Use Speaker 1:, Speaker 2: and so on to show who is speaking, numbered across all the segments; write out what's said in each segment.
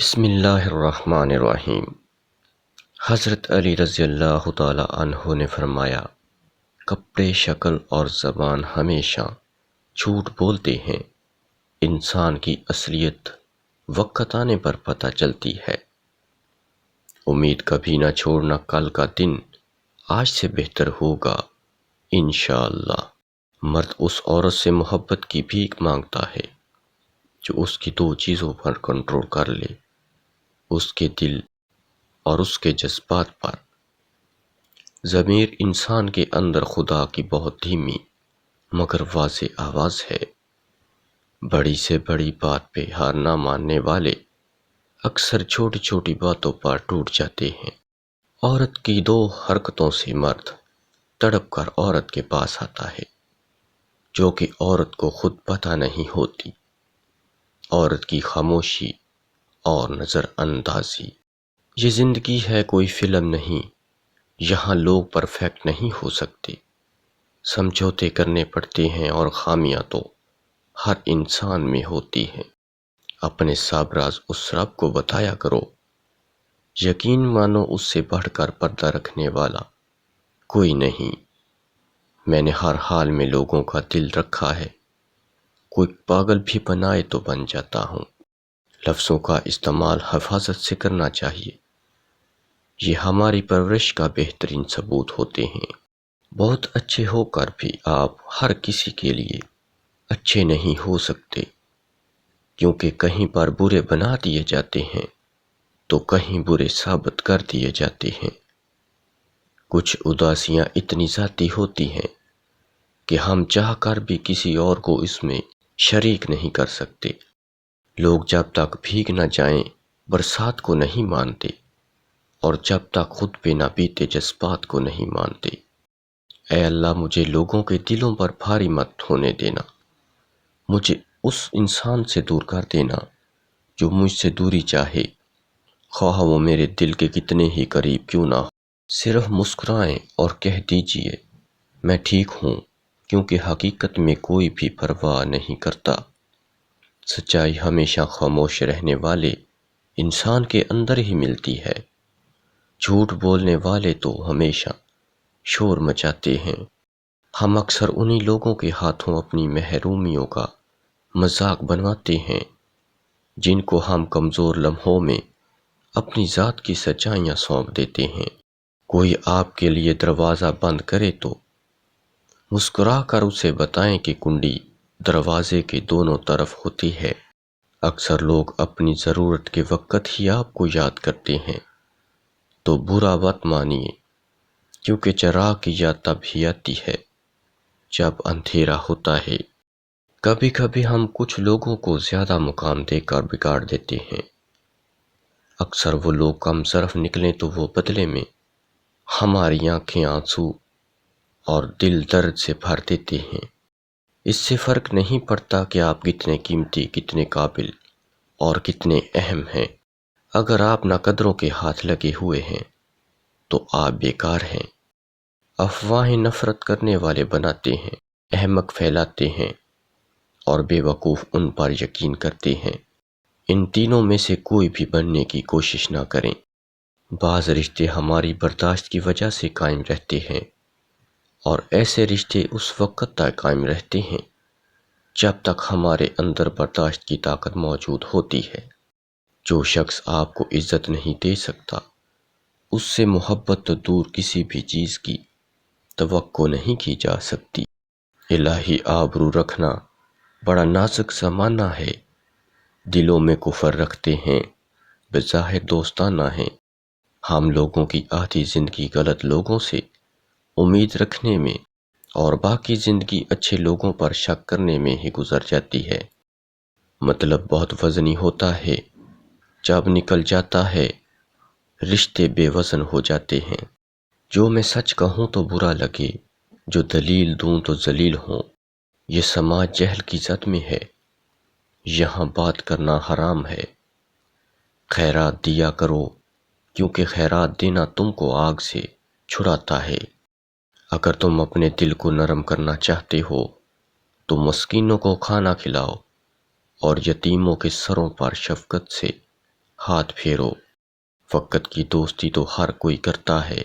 Speaker 1: بسم اللہ الرحمن الرحیم۔ حضرت علی رضی اللہ تعالی عنہ نے فرمایا، کپڑے، شکل اور زبان ہمیشہ جھوٹ بولتے ہیں۔ انسان کی اصلیت وقت آنے پر پتہ چلتی ہے۔ امید کبھی نہ چھوڑنا، کل کا دن آج سے بہتر ہوگا انشاءاللہ۔ مرد اس عورت سے محبت کی بھیک مانگتا ہے جو اس کی دو چیزوں پر کنٹرول کر لے، اس کے دل اور اس کے جذبات پر۔ ضمیر انسان کے اندر خدا کی بہت دھیمی مگر واضح آواز ہے۔ بڑی سے بڑی بات پہ ہار نہ ماننے والے اکثر چھوٹی چھوٹی باتوں پر ٹوٹ جاتے ہیں۔ عورت کی دو حرکتوں سے مرد تڑپ کر عورت کے پاس آتا ہے، جو کہ عورت کو خود پتہ نہیں ہوتی۔ عورت کی خاموشی اور نظر اندازی۔ یہ زندگی ہے، کوئی فلم نہیں، یہاں لوگ پرفیکٹ نہیں ہو سکتے۔ سمجھوتے کرنے پڑتے ہیں اور خامیاں تو ہر انسان میں ہوتی ہیں۔ اپنے سب راز اس رب کو بتایا کرو، یقین مانو اس سے بڑھ کر پردہ رکھنے والا کوئی نہیں۔ میں نے ہر حال میں لوگوں کا دل رکھا ہے، کوئی پاگل بھی بنائے تو بن جاتا ہوں۔ لفظوں کا استعمال حفاظت سے کرنا چاہیے، یہ ہماری پرورش کا بہترین ثبوت ہوتے ہیں۔ بہت اچھے ہو کر بھی آپ ہر کسی کے لیے اچھے نہیں ہو سکتے، کیونکہ کہیں پر برے بنا دیے جاتے ہیں تو کہیں برے ثابت کر دیے جاتے ہیں۔ کچھ اداسیاں اتنی ذاتی ہوتی ہیں کہ ہم چاہ کر بھی کسی اور کو اس میں شریک نہیں کر سکتے۔ لوگ جب تک بھیگ نہ جائیں برسات کو نہیں مانتے، اور جب تک خود پہ نہ بیتے جذبات کو نہیں مانتے۔ اے اللہ، مجھے لوگوں کے دلوں پر بھاری مت ہونے دینا، مجھے اس انسان سے دور کر دینا جو مجھ سے دوری چاہے، خواہ وہ میرے دل کے کتنے ہی قریب کیوں نہ ہو۔ صرف مسکرائیں اور کہہ دیجئے میں ٹھیک ہوں، کیونکہ حقیقت میں کوئی بھی پرواہ نہیں کرتا۔ سچائی ہمیشہ خاموش رہنے والے انسان کے اندر ہی ملتی ہے۔ جھوٹ بولنے والے تو ہمیشہ شور مچاتے ہیں۔ ہم اکثر انہی لوگوں کے ہاتھوں اپنی محرومیوں کا مذاق بنواتے ہیں جن کو ہم کمزور لمحوں میں اپنی ذات کی سچائیاں سونپ دیتے ہیں۔ کوئی آپ کے لیے دروازہ بند کرے تو مسکرا کر اسے بتائیں کہ کنڈی دروازے کے دونوں طرف ہوتی ہے۔ اکثر لوگ اپنی ضرورت کے وقت ہی آپ کو یاد کرتے ہیں، تو برا مت مانیے، کیونکہ چراغ کی یاد تب ہی آتی ہے جب اندھیرا ہوتا ہے۔ کبھی کبھی ہم کچھ لوگوں کو زیادہ مقام دے کر بگاڑ دیتے ہیں۔ اکثر وہ لوگ کم ظرف نکلیں تو وہ بدلے میں ہماری آنکھیں آنسو اور دل درد سے بھر دیتے ہیں۔ اس سے فرق نہیں پڑتا کہ آپ کتنے قیمتی، کتنے قابل اور کتنے اہم ہیں۔ اگر آپ نہ قدروں کے ہاتھ لگے ہوئے ہیں تو آپ بیکار ہیں۔ افواہیں نفرت کرنے والے بناتے ہیں، احمق پھیلاتے ہیں اور بے وقوف ان پر یقین کرتے ہیں۔ ان تینوں میں سے کوئی بھی بننے کی کوشش نہ کریں۔ بعض رشتے ہماری برداشت کی وجہ سے قائم رہتے ہیں، اور ایسے رشتے اس وقت تک قائم رہتے ہیں جب تک ہمارے اندر برداشت کی طاقت موجود ہوتی ہے۔ جو شخص آپ کو عزت نہیں دے سکتا، اس سے محبت تو دور کسی بھی چیز کی توقع نہیں کی جا سکتی۔ الہی، آبرو رکھنا بڑا نازک زمانہ ہے۔ دلوں میں کفر رکھتے ہیں، بظاہر دوستانہ ہیں۔ ہم لوگوں کی آدھی زندگی غلط لوگوں سے امید رکھنے میں اور باقی زندگی اچھے لوگوں پر شک کرنے میں ہی گزر جاتی ہے۔ مطلب بہت وزنی ہوتا ہے، جب نکل جاتا ہے رشتے بے وزن ہو جاتے ہیں۔ جو میں سچ کہوں تو برا لگے، جو دلیل دوں تو ذلیل ہوں۔ یہ سماج جہل کی زد میں ہے، یہاں بات کرنا حرام ہے۔ خیرات دیا کرو، کیونکہ خیرات دینا تم کو آگ سے چھڑاتا ہے۔ اگر تم اپنے دل کو نرم کرنا چاہتے ہو تو مسکینوں کو کھانا کھلاؤ اور یتیموں کے سروں پر شفقت سے ہاتھ پھیرو، وقت کی دوستی تو ہر کوئی کرتا ہے،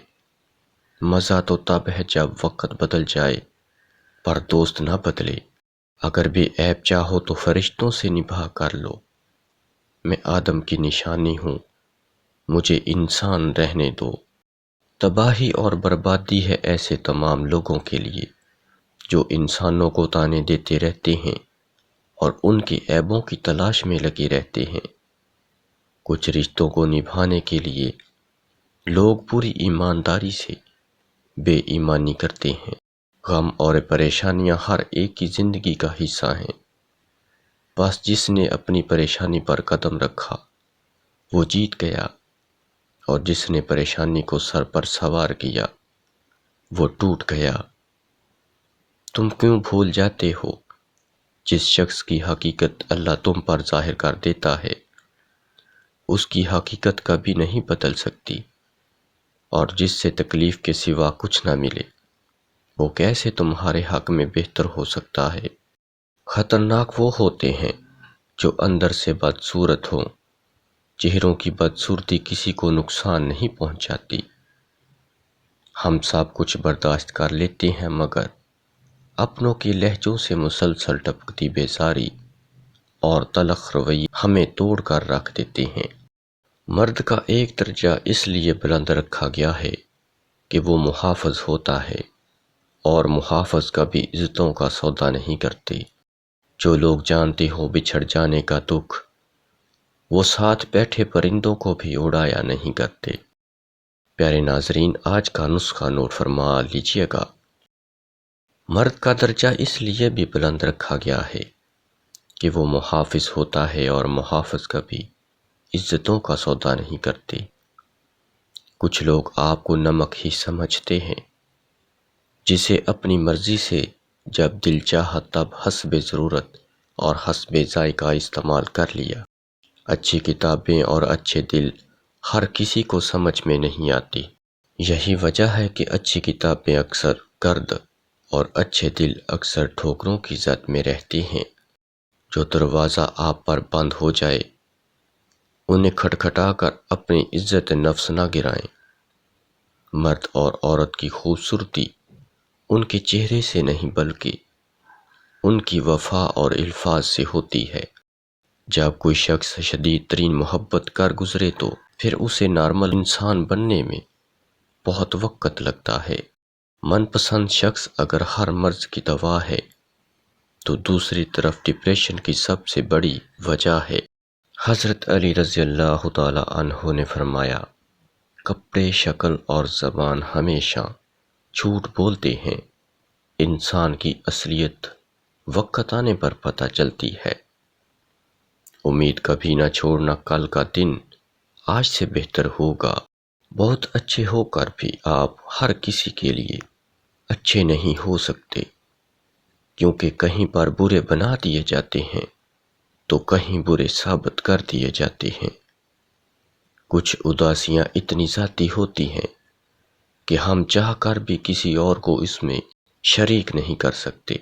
Speaker 1: مزہ تو تب ہے جب وقت بدل جائے پر دوست نہ بدلے، اگر بھی عیب چاہو تو فرشتوں سے نبھا کر لو، میں آدم کی نشانی ہوں، مجھے انسان رہنے دو۔ تباہی اور بربادی ہے ایسے تمام لوگوں کے لیے جو انسانوں کو طعنے دیتے رہتے ہیں اور ان کے عیبوں کی تلاش میں لگے رہتے ہیں۔ کچھ رشتوں کو نبھانے کے لیے لوگ پوری ایمانداری سے بے ایمانی کرتے ہیں۔ غم اور پریشانیاں ہر ایک کی زندگی کا حصہ ہیں، بس جس نے اپنی پریشانی پر قدم رکھا وہ جیت گیا، اور جس نے پریشانی کو سر پر سوار کیا وہ ٹوٹ گیا۔ تم کیوں بھول جاتے ہو جس شخص کی حقیقت اللہ تم پر ظاہر کر دیتا ہے اس کی حقیقت کبھی نہیں بدل سکتی، اور جس سے تکلیف کے سوا کچھ نہ ملے وہ کیسے تمہارے حق میں بہتر ہو سکتا ہے۔ خطرناک وہ ہوتے ہیں جو اندر سے بدصورت ہوں، چہروں کی بدصورتی کسی کو نقصان نہیں پہنچاتی۔ ہم سب کچھ برداشت کر لیتے ہیں مگر اپنوں کے لہجوں سے مسلسل ٹپکتی بیزاری اور تلخ رویے ہمیں توڑ کر رکھ دیتے ہیں۔ مرد کا ایک درجہ اس لیے بلند رکھا گیا ہے کہ وہ محافظ ہوتا ہے، اور محافظ کبھی عزتوں کا سودا نہیں کرتے۔ جو لوگ جانتے ہو بچھڑ جانے کا دکھ وہ ساتھ بیٹھے پرندوں کو بھی اڑایا نہیں کرتے۔ پیارے ناظرین، آج کا نسخہ نوٹ فرما لیجئے گا۔ مرد کا درجہ اس لیے بھی بلند رکھا گیا ہے کہ وہ محافظ ہوتا ہے، اور محافظ کبھی عزتوں کا سودا نہیں کرتے۔ کچھ لوگ آپ کو نمک ہی سمجھتے ہیں جسے اپنی مرضی سے جب دل چاہا تب حسب ضرورت اور حسب ذائقہ استعمال کر لیا۔ اچھی کتابیں اور اچھے دل ہر کسی کو سمجھ میں نہیں آتی۔ یہی وجہ ہے کہ اچھی کتابیں اکثر گرد اور اچھے دل اکثر ٹھوکروں کی زد میں رہتے ہیں۔ جو دروازہ آپ پر بند ہو جائے انہیں کھٹکھٹا کر اپنی عزت نفس نہ گرائیں۔ مرد اور عورت کی خوبصورتی ان کے چہرے سے نہیں بلکہ ان کی وفا اور الفاظ سے ہوتی ہے۔ جب کوئی شخص شدید ترین محبت کر گزرے تو پھر اسے نارمل انسان بننے میں بہت وقت لگتا ہے۔ من پسند شخص اگر ہر مرض کی دوا ہے تو دوسری طرف ڈپریشن کی سب سے بڑی وجہ ہے۔ حضرت علی رضی اللہ تعالی عنہ نے فرمایا، کپڑے، شکل اور زبان ہمیشہ جھوٹ بولتے ہیں، انسان کی اصلیت وقت آنے پر پتہ چلتی ہے۔ امید کبھی نہ چھوڑنا، کل کا دن آج سے بہتر ہوگا۔ بہت اچھے ہو کر بھی آپ ہر کسی کے لیے اچھے نہیں ہو سکتے، کیونکہ کہیں پر برے بنا دیے جاتے ہیں تو کہیں برے ثابت کر دیے جاتے ہیں۔ کچھ اداسیاں اتنی ذاتی ہوتی ہیں کہ ہم چاہ کر بھی کسی اور کو اس میں شریک نہیں کر سکتے۔